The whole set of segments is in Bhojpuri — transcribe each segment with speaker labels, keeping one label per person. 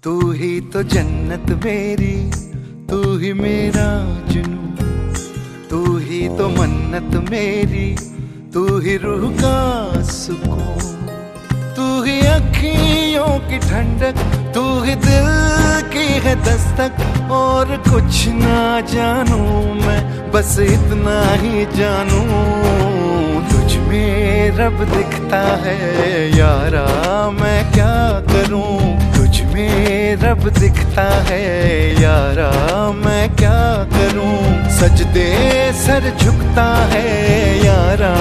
Speaker 1: तू ही तो जन्नत मेरी, तू ही मेरा जुनून, तू ही तो मन्नत मेरी, तू ही रूह का सुकून, तू ही अखियों की ठंडक, तू ही दिल की है दस्तक। और कुछ ना जानू मैं, बस इतना ही जानू, तुझ में रब दिखता है यारा, मैं क्या करूं। तुझ में रब दिखता है यारा, मैं क्या करूं। सजदे सर झुकता है यारा,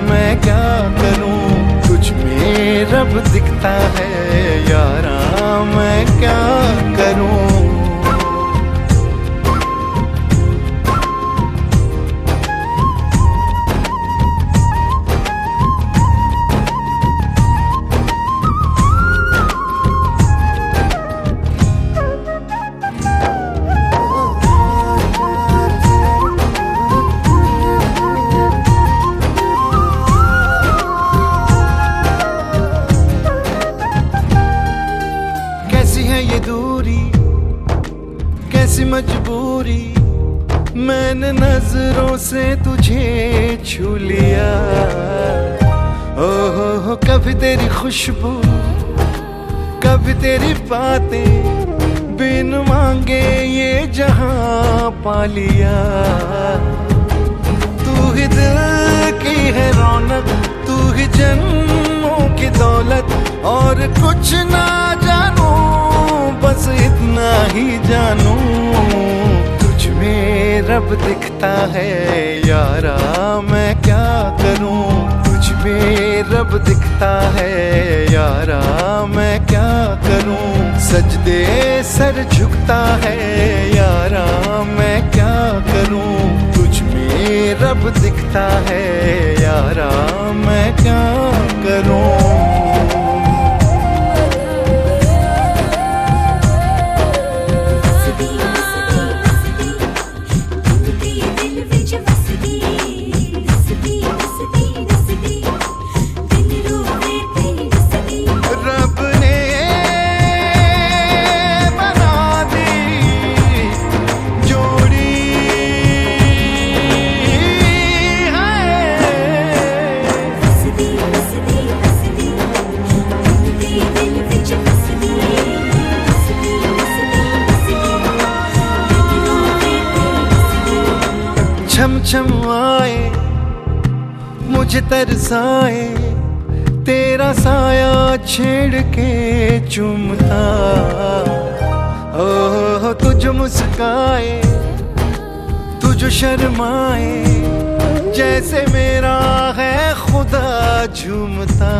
Speaker 1: मैं क्या करूं। तुझ में रब दिखता है यारा, मैं क्या करूं। ये दूरी कैसी मजबूरी, मैंने नजरों से तुझे छू लिया। ओहो कभी तेरी खुशबू, कभी तेरी बातें, बिन मांगे ये जहां पा लिया। तू ही दिल की है रौनक, तू ही जन्मों की दौलत। और कुछ ना जानू, बस इतना ही जानू, तुझ में रब दिखता है यारा, मैं क्या करूं। तुझ में रब दिखता है यारा, मैं क्या करूं। सजदे सर झुकता है यारा, मैं क्या करूं। तुझ में रब दिखता है यारा, मैं क्या करूं। छम छम आए मुझे तरसाए, तेरा साया छेड़ के चूमता। ओह तुझ मुस्काए, तुझ शर्माए, जैसे मेरा है खुदा झूमता।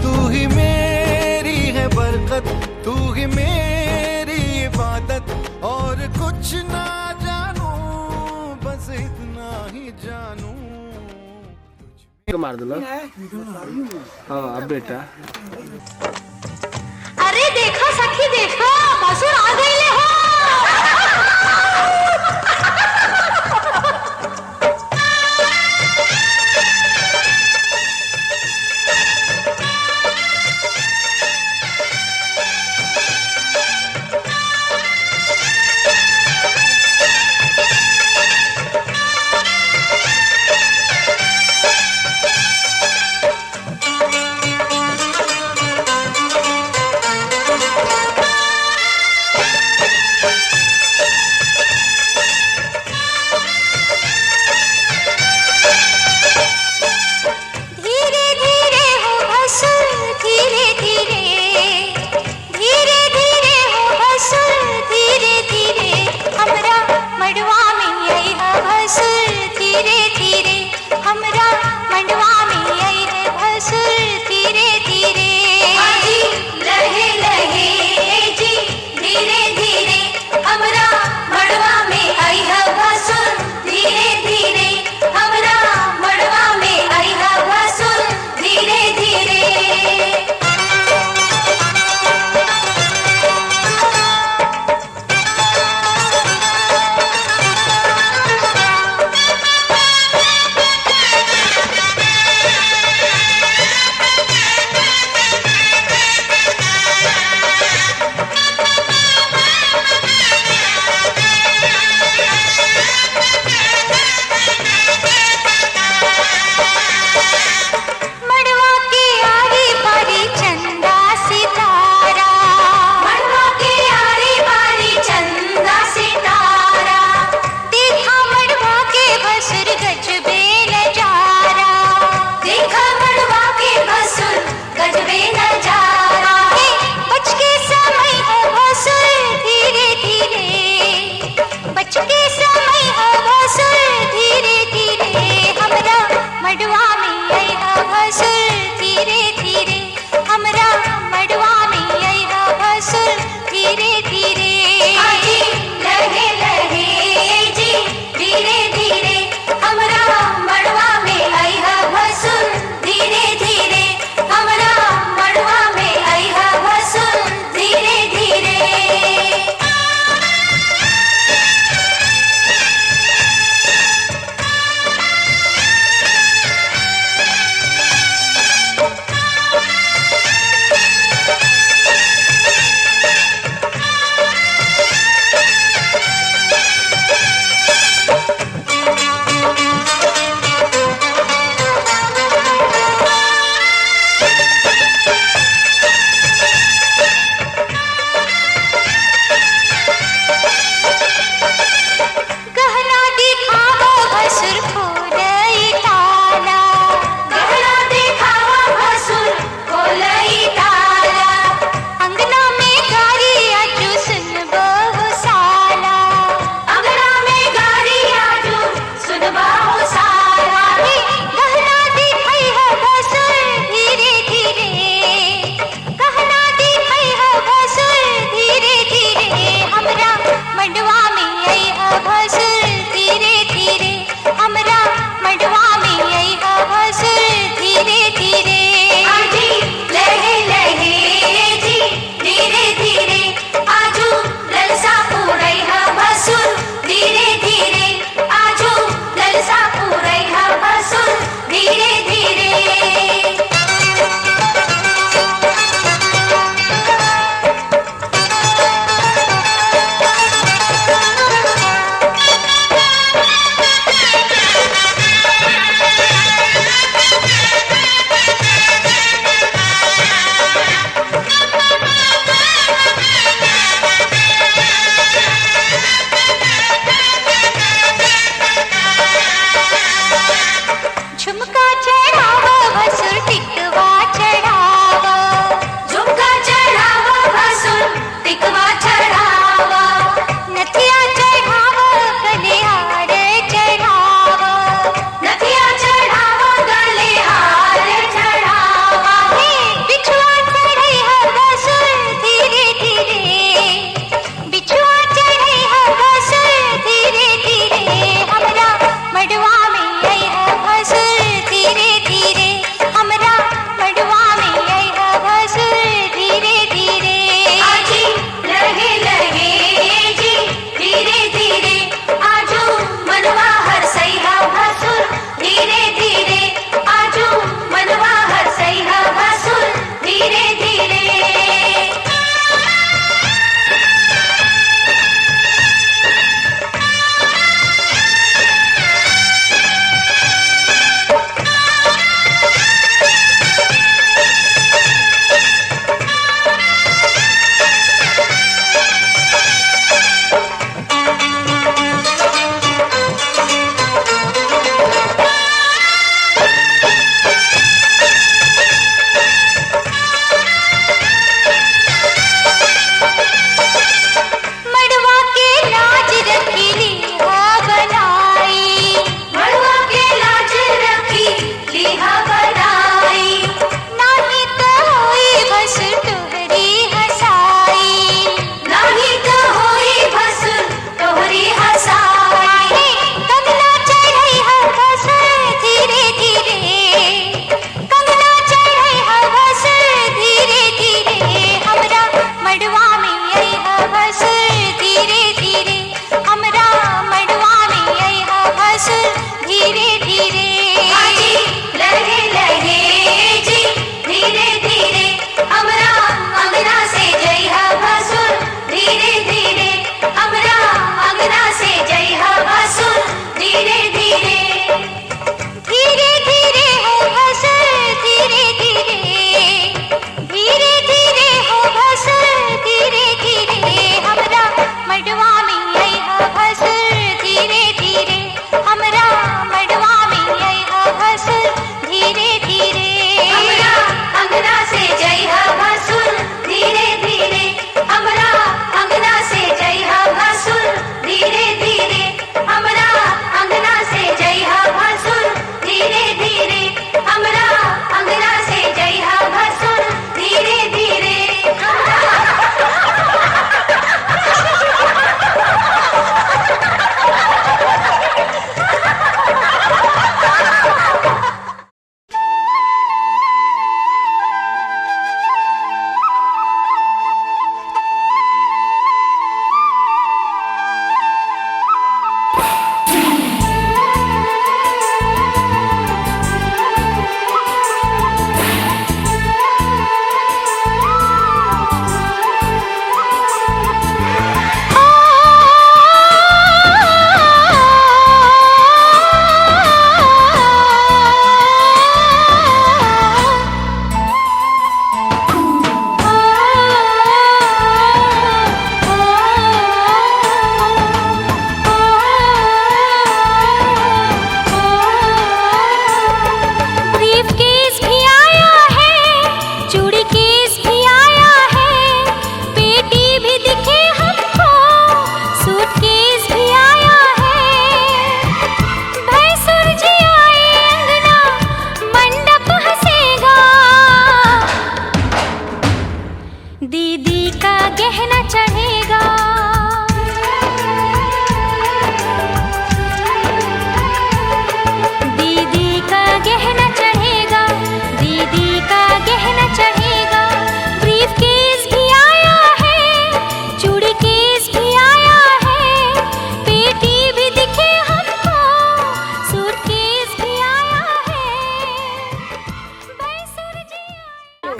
Speaker 1: तू ही मेरी है बरकत, तू ही मेरी इबादत। और कुछ ना इतना ही जानू।
Speaker 2: मार दो ना। हाँ अब बेटा।
Speaker 3: अरे देखा सखी देखा, भसुर आ गए हो।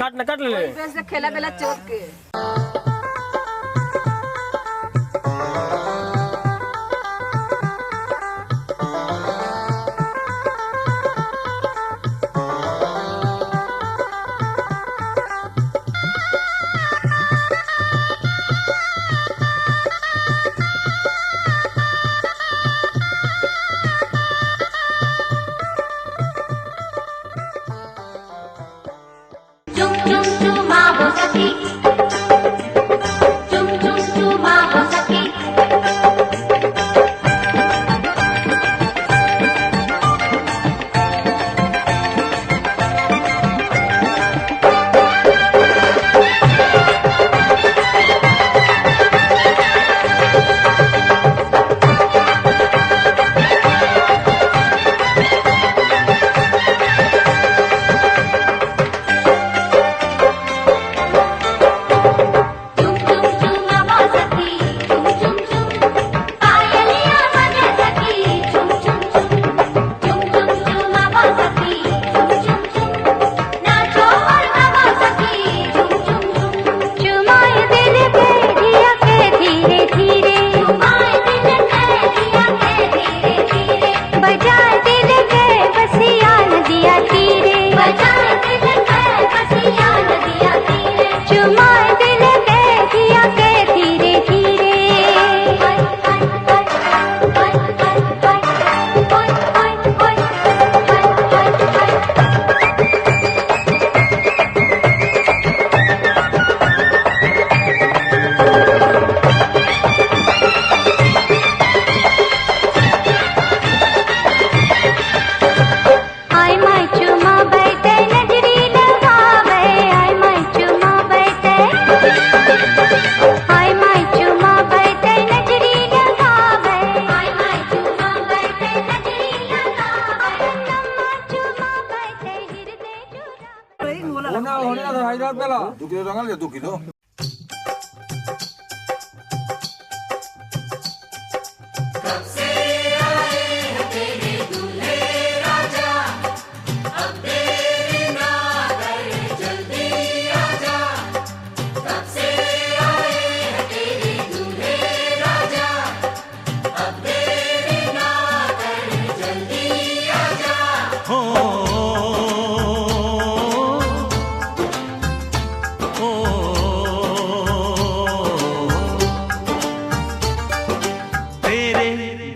Speaker 2: काट ना काट ले
Speaker 4: से खेला बेला चोट के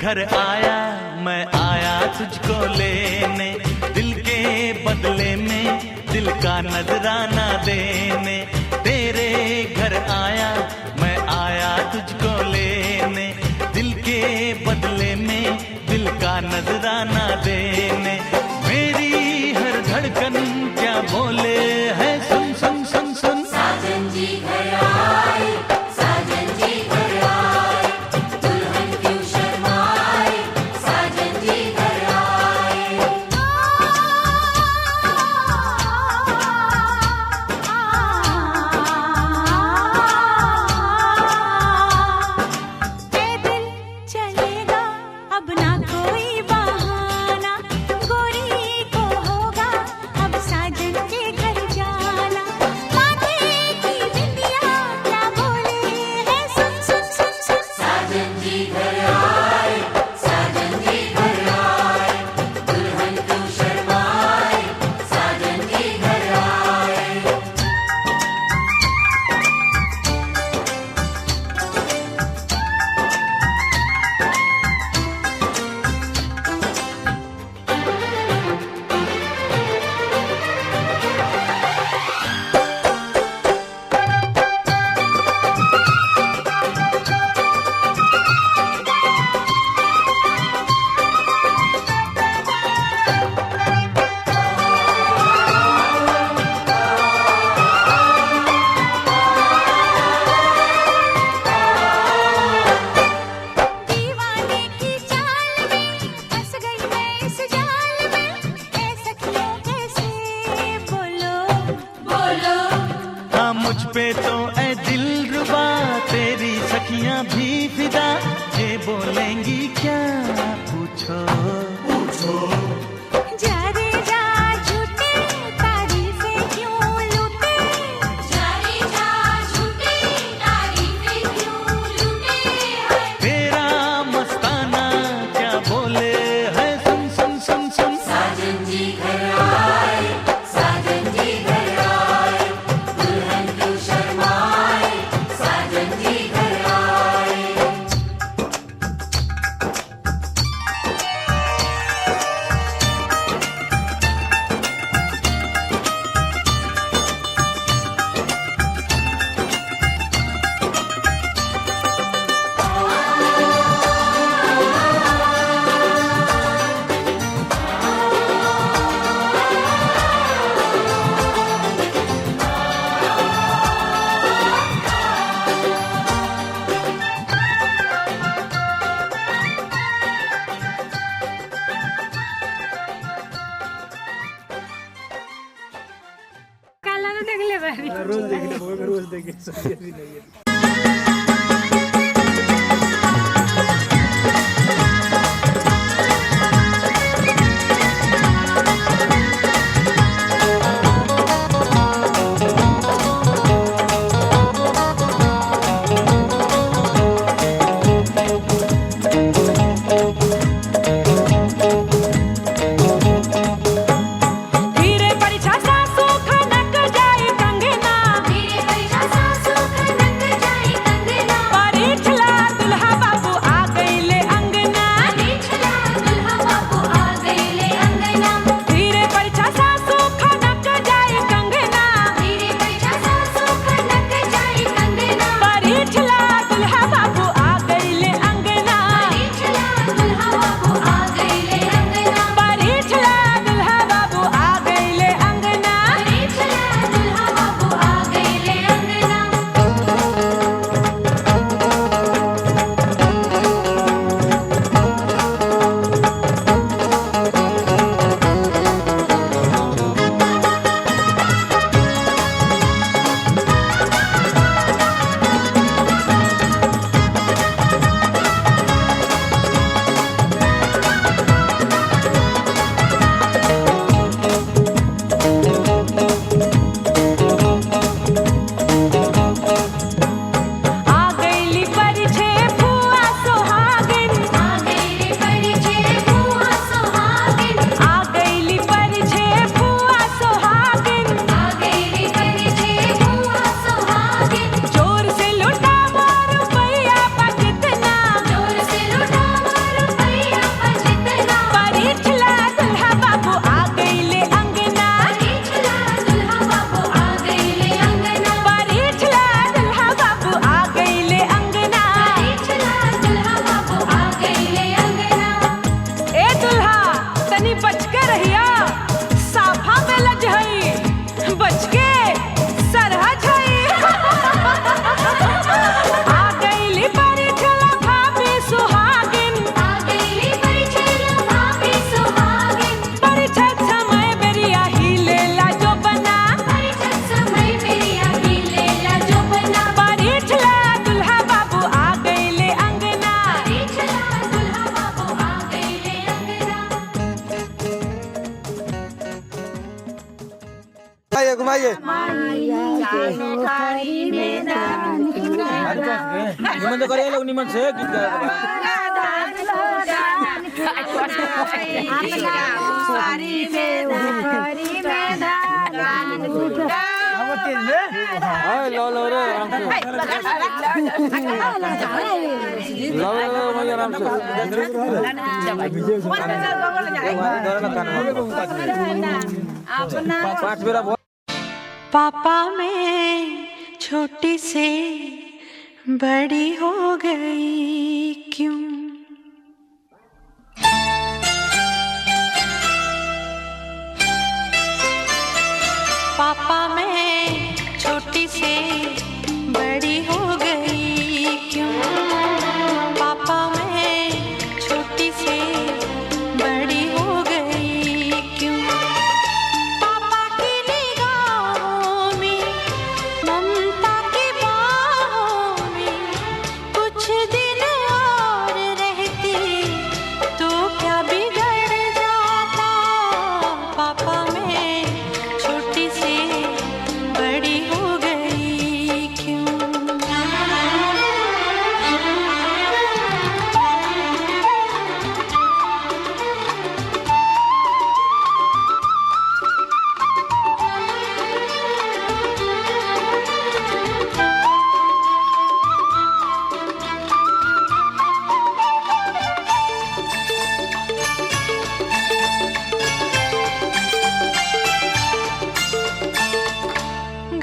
Speaker 1: घर आया मैं आया तुझको लेने, दिल के बदले में दिल का नजराना देने। तेरे घर आया मैं आया तुझको लेने, दिल के बदले में दिल का नजराना देने। मेरी हर धड़कन क्या बोले है सुन सुन सुन सुन।
Speaker 5: साजन जी घर आए, साजन जी घर आए, दुल्हन क्यों शर्माए, साजन जी घर आए।
Speaker 6: दिल चलेगा अब ना कोई बहाना, गोरी को होगा अब साजन के घर जाना। माथे की बिंदिया क्या बोले है सुन सुन सुन सुन।
Speaker 5: साजन जी घर आए, साजन जी घर आए, दुल्हन क्यों शर्माए, साजन जी घर आए।
Speaker 6: दीवाने की चाल में फंस गई मैं इस जाल में, ऐ सखियों कैसे बोलो बोलो।
Speaker 1: हाँ मुझ पे तो ऐ दिलरुबा तेरी सखियां भी फिदा, ये बोलेंगी क्या पूछो पूछो।
Speaker 6: जा रे जा झूठे तारीफें क्यों लूटे,
Speaker 2: रोज देखिए
Speaker 4: घुमाइए निमन से करिए लोग निमन से गीत लो लो रे आराम से
Speaker 6: पापा मैं छोटी से बड़ी हो गई क्यों? पापा मैं छोटी से बड़ी हो गई क्यों? पापा मैं छोटी से बड़ी हो गई क्यों? पापा की निगाहों में ममता की बाहों में कुछ दिन और रहती तो क्या बिगड़ जाता? पापा मैं छोटी से बड़ी हो गई क्यों?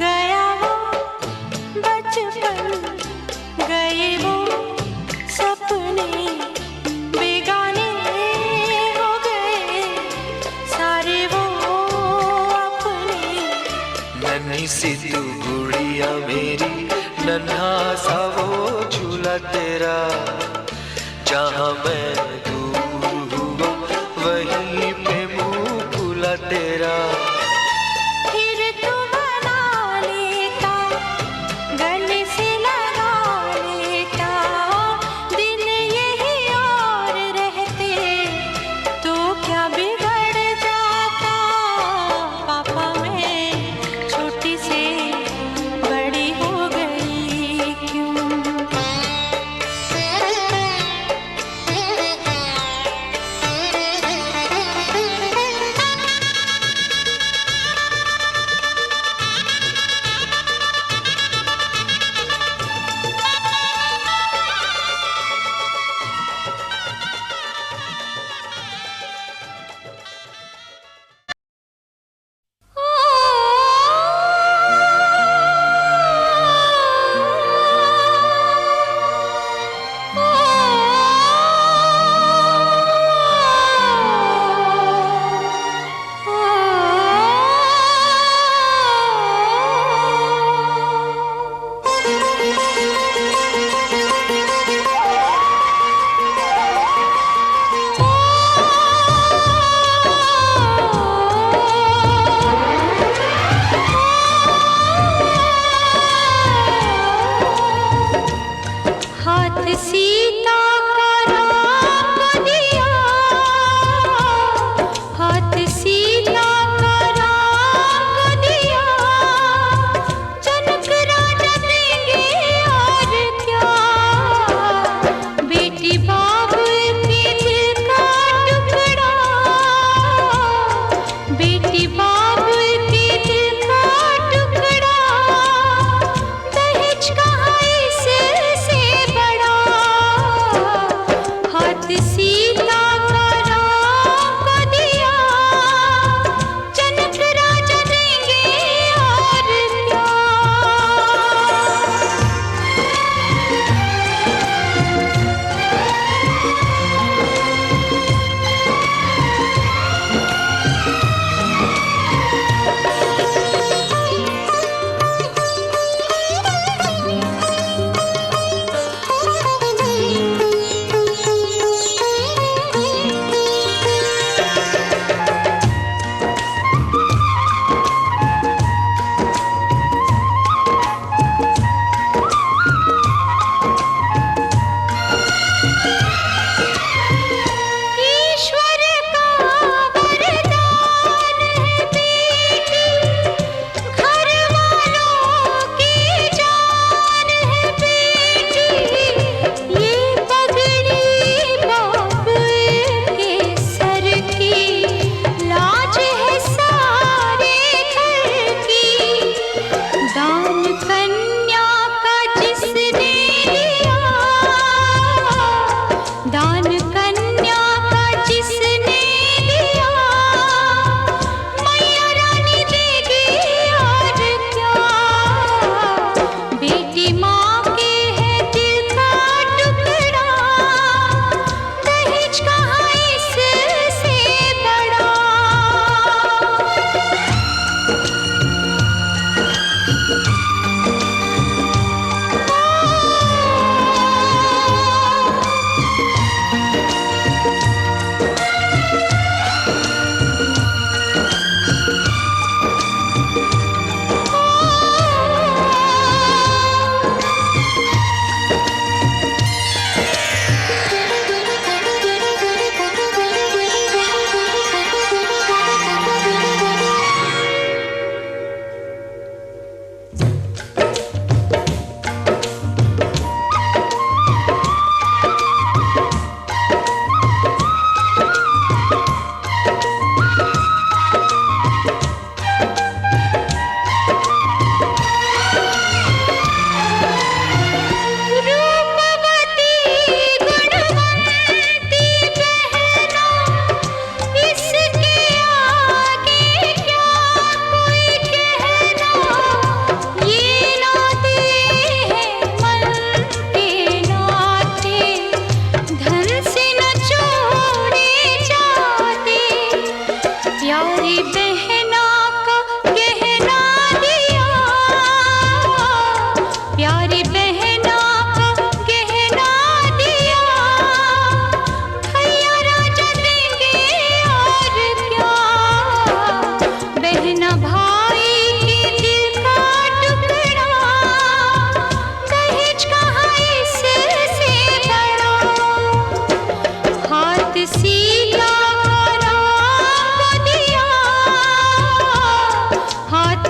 Speaker 6: गया वो बचपन, गए वो सपने, बेगाने हो गए सारे वो अपने।
Speaker 1: नन्ही सी तू गुड़िया मेरी, नन्हा सा वो झूला तेरा, जहाँ मैं दूर हुआ वहीं पे मुँह खुला तेरा।
Speaker 6: फिर तू बना ले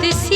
Speaker 6: रात सी